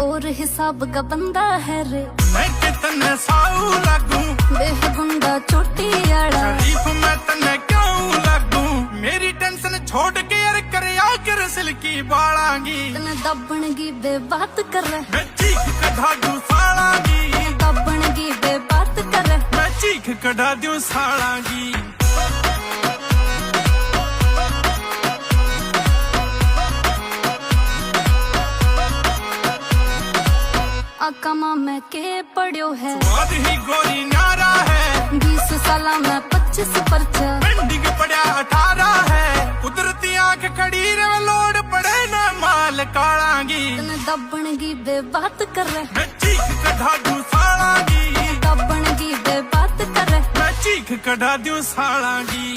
और हिसाब का बंदा है रे, मैं कितने साऊ लगूं, बेहगुंडा चोटी आड़ा, शरीफ मैं तन्ने क्यों लगूं। मेरी टेंशन छोड़ के यार कर आकर सिल्की बालांगी, तने दबणगी बे बात कर रहे, मैं चीख कढ़ा दूं सालांगी, दबणगी बे बात कर रहे, मैं चीख कढ़ा दूं सालांगी। आकामा में के पढ़्यो है, स्वाद ही गोरी न्यारा है, 20 साला में 25 परचा, पेंडिंग पड़ा 18 है। कुदरती आंख खड़ी रे लोड पड़े न माल कालांगी, तने दबणगी बे बात कर रहे, मैं चीख कढ़ा दूं सालांगी, दबणगी बे बात कर रहे, मैं चीख कढ़ा दूं सालांगी।